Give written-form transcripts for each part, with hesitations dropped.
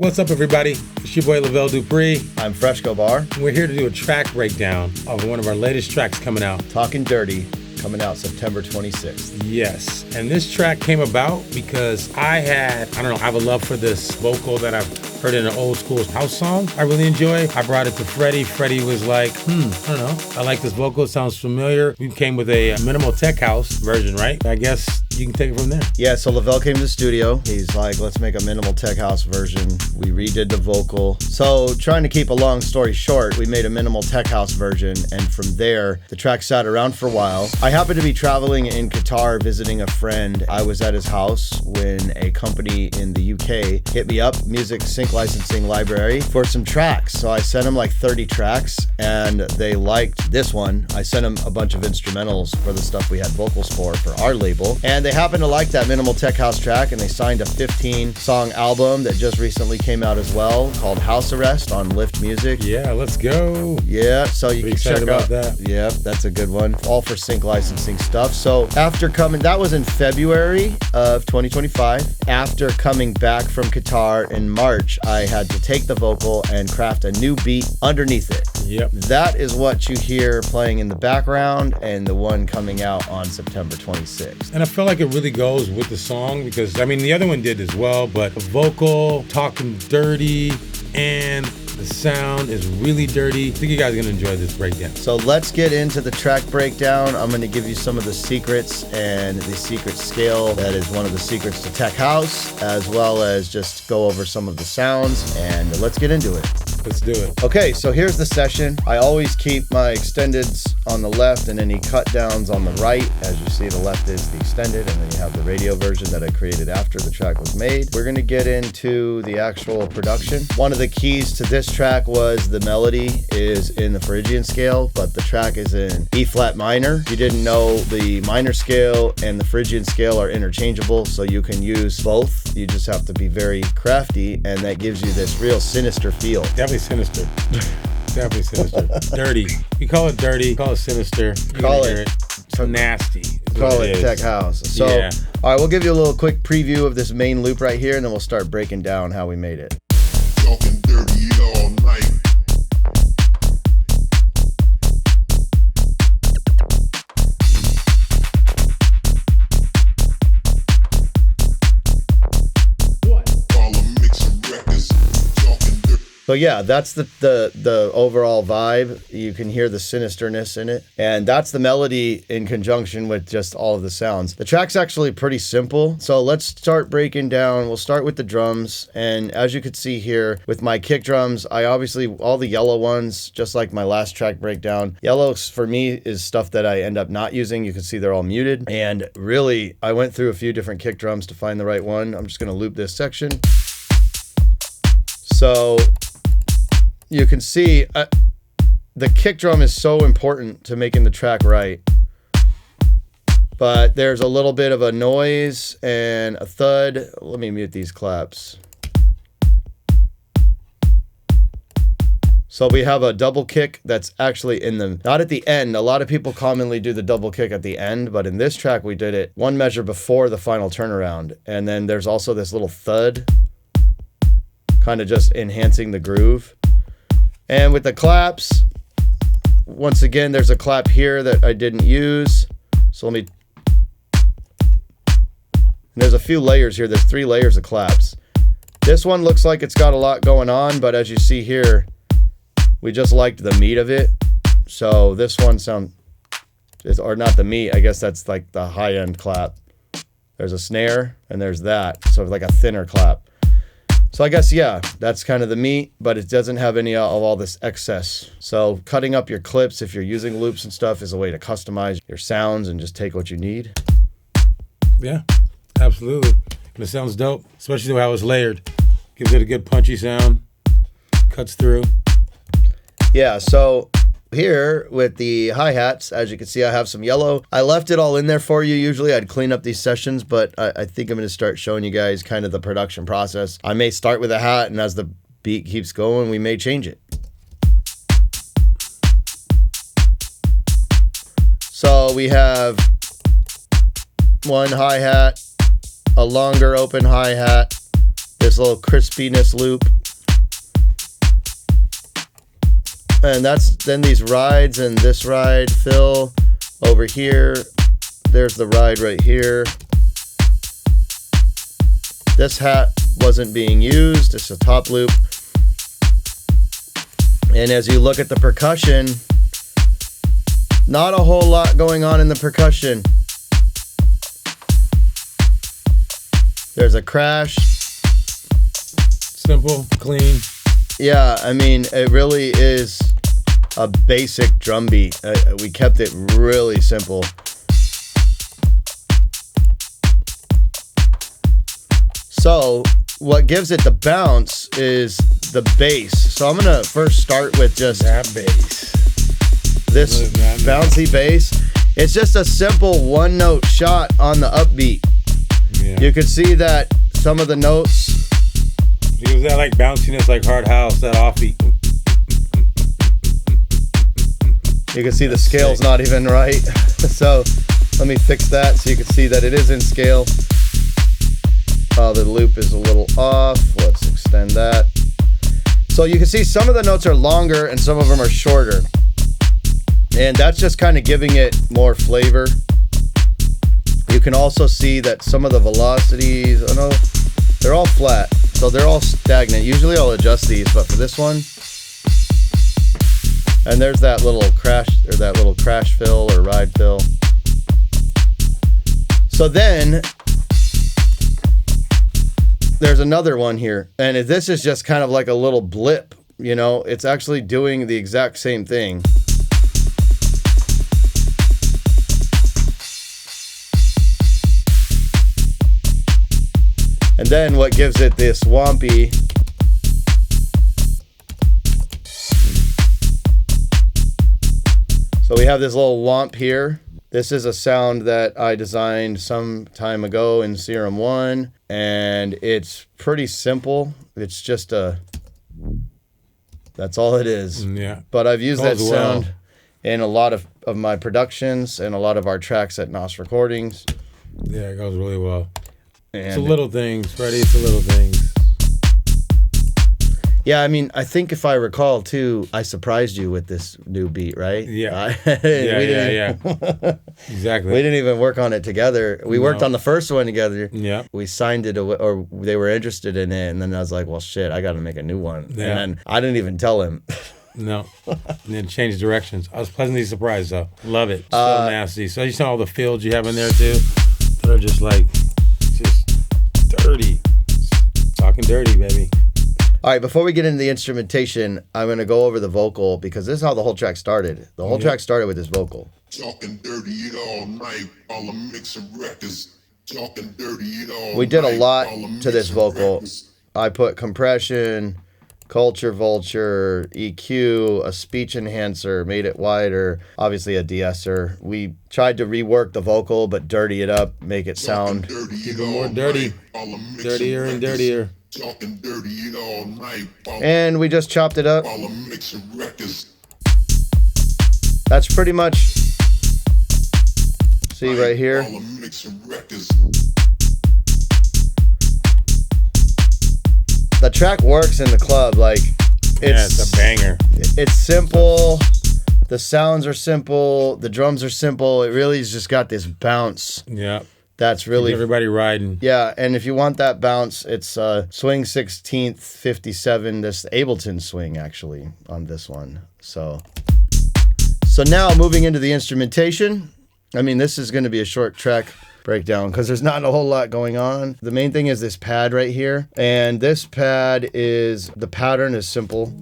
What's up, everybody? It's your boy Lavelle Dupree. I'm Freshcobar. We're here to do a track breakdown of one of our latest tracks coming out. Talking Dirty, coming out September 26th. Yes, and this track came about because I have a love for this vocal that I've heard in an old school house song I really enjoy. I brought it to Freddie. Freddie was like, I don't know. I like this vocal. It sounds familiar. We came with a minimal tech house version, right? I guess you can take it from there. Yeah, so Lavelle came to the studio. He's like, let's make a minimal tech house version. We redid the vocal. So trying to keep a long story short, we made a minimal tech house version. And from there, the track sat around for a while. I happened to be traveling in Qatar visiting a friend. I was at his house when a company in the UK hit me up, Music Sync Licensing Library, for some tracks. So I sent him like 30 tracks and they liked this one. I sent him a bunch of instrumentals for the stuff we had vocals for our label. And they happened to like that minimal tech house track and they signed a 15-song album that just recently came out as well called House Arrest on Lift Music. Yeah, let's go. Yeah, so you can check out that. Yeah, that's a good one. All for sync licensing stuff. So after coming, that was in February of 2025. After coming back from Qatar in March, I had to take the vocal and craft a new beat underneath it. Yep. That is what you hear playing in the background and the one coming out on September 26th. And I feel like it really goes with the song because, the other one did as well, but the vocal, talking dirty, and the sound is really dirty. I think you guys are going to enjoy this breakdown. So let's get into the track breakdown. I'm going to give you some of the secrets and the secret scale that is one of the secrets to tech house, as well as just go over some of the sounds, and let's get into it. Let's do it. Okay, so here's the session. I always keep my extendeds on the left and any cut downs on the right. As you see, the left is the extended, and then you have the radio version that I created after the track was made. We're gonna get into the actual production. One of the keys to this track was the melody is in the Phrygian scale, but the track is in E flat minor. If you didn't know, the minor scale and the Phrygian scale are interchangeable, so you can use both. You just have to be very crafty, and that gives you this real sinister feel. Definitely sinister. Definitely sinister. Dirty. We call it dirty. Call it sinister. Call it so nasty. Call it tech house. So, yeah. All right, we'll give you a little quick preview of this main loop right here, and then we'll start breaking down how we made it. Talking dirty all night. So yeah, that's the overall vibe. You can hear the sinisterness in it. And that's the melody in conjunction with just all of the sounds. The track's actually pretty simple. So let's start breaking down. We'll start with the drums. And as you can see here with my kick drums, I obviously, all the yellow ones, just like my last track breakdown, yellow for me is stuff that I end up not using. You can see they're all muted. And really, I went through a few different kick drums to find the right one. I'm just gonna loop this section. So you can see the kick drum is so important to making the track right. But there's a little bit of a noise and a thud. Let me mute these claps. So we have a double kick that's actually not at the end. A lot of people commonly do the double kick at the end, but in this track we did it one measure before the final turnaround. And then there's also this little thud, kind of just enhancing the groove. And with the claps, once again, there's a clap here that I didn't use. So and there's a few layers here. There's 3 layers of claps. This one looks like it's got a lot going on, but as you see here, we just liked the meat of it. So this one or not the meat, I guess that's like the high-end clap. There's a snare and there's that. So like a thinner clap. So I guess, yeah, that's kind of the meat, but it doesn't have any of all this excess. So cutting up your clips, if you're using loops and stuff, is a way to customize your sounds and just take what you need. Yeah, absolutely. And it sounds dope, especially how it's layered. Gives it a good punchy sound, cuts through. Yeah, so here with the hi-hats, as you can see, I have some yellow. I left it all in there for you. Usually I'd clean up these sessions, but I think I'm going to start showing you guys kind of the production process. I may start with a hat, and as the beat keeps going, we may change it. So we have one hi-hat, a longer open hi-hat, this this little crispiness loop. And that's then these rides and this ride fill over here. There's the ride right here. This hat wasn't being used. It's a top loop. And as you look at the percussion, not a whole lot going on in the percussion. There's a crash. Simple, clean. Yeah, I mean, it really is a basic drum beat. We kept it really simple. So what gives it the bounce is the bass. So I'm gonna first start with just that bass. This bouncy bass. It's just a simple one note shot on the upbeat. Yeah. You can see that some of the notes. Because that like bounciness, like hard house, that offbeat. You can see the scale's not even right. So let me fix that so you can see that it is in scale. The loop is a little off. Let's extend that. So you can see some of the notes are longer and some of them are shorter. And that's just kind of giving it more flavor. You can also see that some of the velocities, oh no, they're all flat. So they're all stagnant. Usually I'll adjust these, but for this one, and there's that little crash, or that little crash fill or ride fill. So then there's another one here, and this is just kind of like a little blip, you know, it's actually doing the exact same thing. And then what gives it this swampy, so we have this little womp here. This is a sound that I designed some time ago in Serum 1, and it's pretty simple. It's just that's all it is. Yeah. But I've used that Goes sound well in a lot of my productions and a lot of our tracks at NOS Recordings. Yeah, it goes really well. And it's the little things, Freddie. It's the little things. yeah, I mean, I think if I recall too, I surprised you with this new beat, right? Yeah. Yeah. Exactly. We didn't even work on it together. We worked on the first one together. Yeah. We signed it, or they were interested in it, and then I was like, well, shit, I got to make a new one. Yeah. And then I didn't even tell him. No. And then change directions. I was pleasantly surprised, though. Love it. So nasty. So you saw all the fields you have in there, too? That are just like, just dirty. Talking dirty, baby. All right, before we get into the instrumentation, I'm going to go over the vocal because this is how the whole track started. The whole track started with this vocal. Talking dirty all night while I'm mixing records. Talking dirty all We did a night lot while I'm to this mixing vocal. records. I put compression, culture vulture, EQ, a speech enhancer, made it wider, obviously a de-esser. We tried to rework the vocal, but dirty it up, make it sound. Even more dirty. Dirtier and dirtier. Talking dirty all night And we just chopped it up. while I'm mixing records. That's pretty much, see right here. While I'm mixing records. The track works in the club, like It's a banger. It's simple. The sounds are simple. The drums are simple. It really has just got this bounce. Yeah. That's really Everybody riding. Yeah, and if you want that bounce, it's swing 16th 57. This Ableton swing actually on this one. So now moving into the instrumentation. I mean, this is going to be a short track breakdown because there's not a whole lot going on. The main thing is this pad right here, and this pad is the pattern is simple.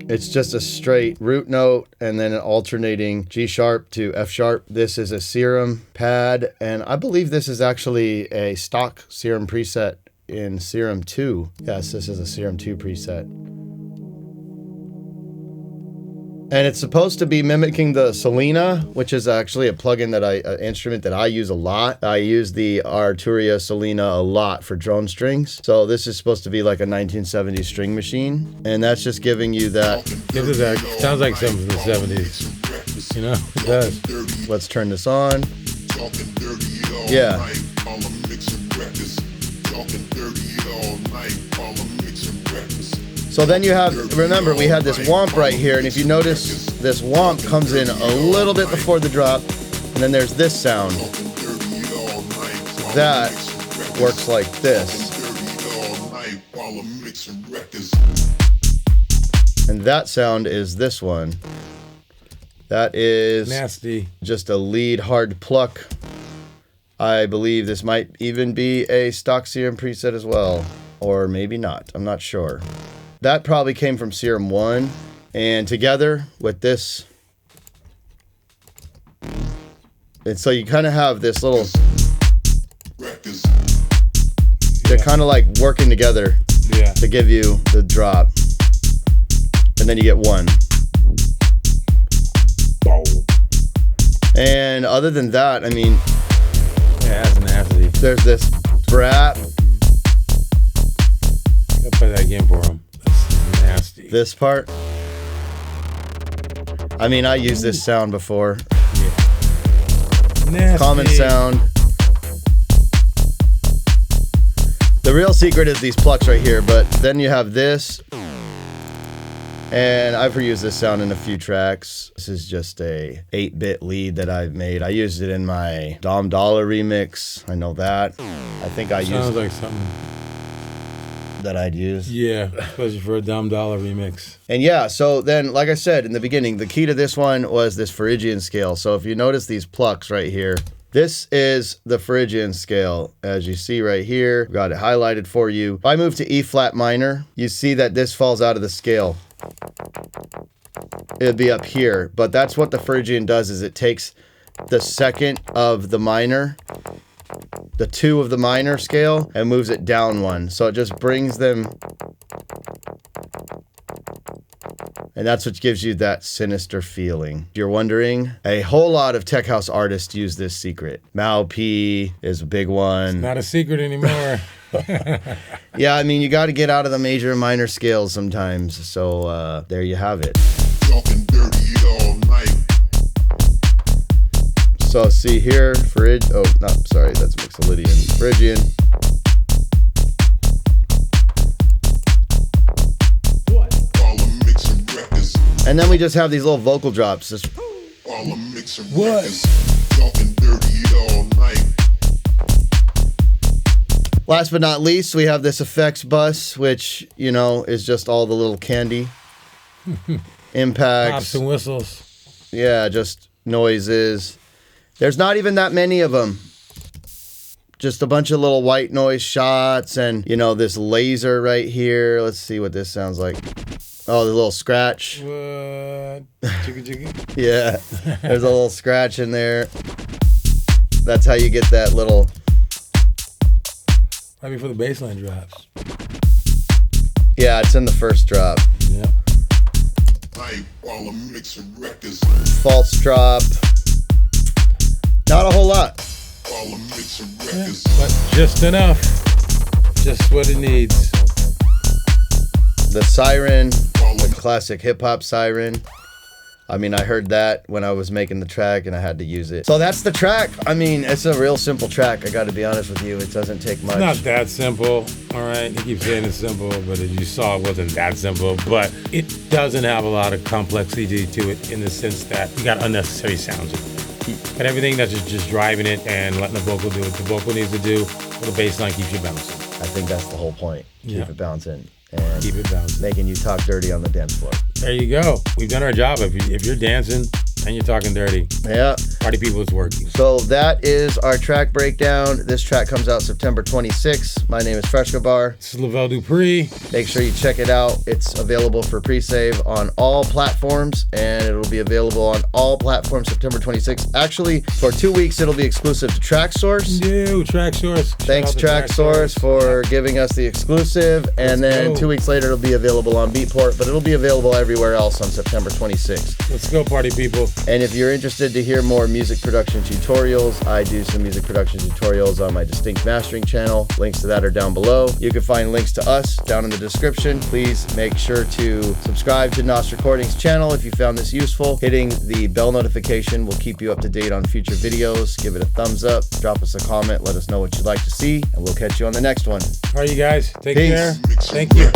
It's just a straight root note and then an alternating G sharp to F sharp. This is a Serum pad, and I believe this is actually a stock Serum preset in Serum 2. Yes, this is a Serum 2 preset. And it's supposed to be mimicking the Selena, which is actually a plugin an instrument that I use a lot. I use the Arturia Selena a lot for drone strings. So this is supposed to be like a 1970s string machine. And that's just giving you that. Gives it that. Sounds like something from the 70s. You know, it does. Let's turn this on. talking dirty all Yeah. night while I'm mixing records. Talking dirty all night while I'm mixing records. So then you have, remember, we had this womp right here, and if you notice, this womp comes in a little bit before the drop, and then there's this sound. Talking dirty all night while That I'm mixing records. works like this. Talking dirty all night while I'm mixing records. And that sound is this one. That is Nasty. just a lead hard pluck. I believe this might even be a stock Serum preset as well. Or maybe not. I'm not sure. That probably came from Serum 1. And together with this. And so you kind of have this little. Records. They're kind of like working together Yeah. to give you the drop. And then you get one. And other than that, I mean, Yeah, that's nasty. there's this brat, I'll play that again for him. That's nasty. this part. I mean, I used this sound before. Nasty. Common sound. The real secret is these plucks right here, but then you have this. And I've reused this sound in a few tracks. This is just a 8-bit lead that I've made. I used it in my Dom Dollar remix. I know that. I think I Sounds used like something. that I'd use. Yeah, especially for a Dumb Dollar remix. And yeah, so then, like I said in the beginning, the key to this one was this Phrygian scale. So if you notice these plucks right here, this is the Phrygian scale. As you see right here, got it highlighted for you. If I move to E flat minor, you see that this falls out of the scale. It'd be up here, but that's what the Phrygian does, is it takes the second of the minor, the 2 of the minor scale, and moves it down 1. So it just brings them, and that's what gives you that sinister feeling. If you're wondering, a whole lot of tech house artists use this secret. Mal P is a big one. Not a secret anymore. Yeah, I mean, you got to get out of the major and minor scales sometimes. So there you have it. Talking dirty all night. So see here, that's Mixolydian. Phrygian. While I'm mixing records. And then we just have these little vocal drops. Just, While I'm mixing What? records. Talking dirty all night. last but not least, we have this effects bus, which, you know, is just all the little candy impacts. Pops and whistles. Yeah, just noises. There's not even that many of them. Just a bunch of little white noise shots and, you know, this laser right here. Let's see what this sounds like. Oh, the little scratch. What? Chicka chicka. Yeah, there's a little scratch in there. That's how you get that little... Might be for the bassline drops. Yeah, it's in the first drop. Yeah. Night while I'm mixing records. False drop. Not a whole lot. While I'm mixing Yeah, records. but just enough. Just what it needs. The siren, the classic hip hop siren. I mean, I heard that when I was making the track and I had to use it. So that's the track. I mean, it's a real simple track. I got to be honest with you. It doesn't take much. It's not that simple, all right? You keep saying it's simple, but as you saw, it wasn't that simple. But it doesn't have a lot of complexity to it in the sense that you got unnecessary sounds. But everything that's just driving it and letting the vocal do what the vocal needs to do, well, the bass line keeps you bouncing. I think that's the whole point. Keep Yeah. it bouncing. And Keep it bouncing. making you talk dirty on the dance floor. There you go. We've done our job. If you're dancing and you're talking dirty, Yeah. party people, it's working. So that is our track breakdown. This track comes out September 26th. My name is Freshcobar. This is Lavelle Dupree. Make sure you check it out. It's available for pre-save on all platforms, and it'll be available on all platforms September 26th. Actually, for 2 weeks, it'll be exclusive to TrackSource. Yo, TrackSource. Thanks, Shout out to TrackSource, for giving us the exclusive. And Let's then go. 2 weeks later, it'll be available on Beatport, but it'll be available everywhere else on September 26th. Let's go, party people. And if you're interested to hear more music production tutorials, I do some music production tutorials on my Distinct Mastering channel. Links to that are down below. You can find links to us down in the description. Please make sure to subscribe to NOS Recordings channel if you found this useful. Hitting the bell notification will keep you up to date on future videos. Give it a thumbs up, drop us a comment, let us know what you'd like to see, and we'll catch you on the next one. All right, you guys, take Peace. care. Thank you.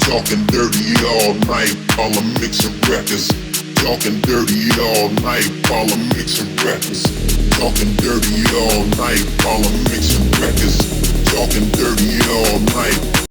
Talking dirty all night while I'm mixing records. Talking dirty all night while I'm mixing records. Talking dirty all night while I'm mixing records. Talking dirty all night.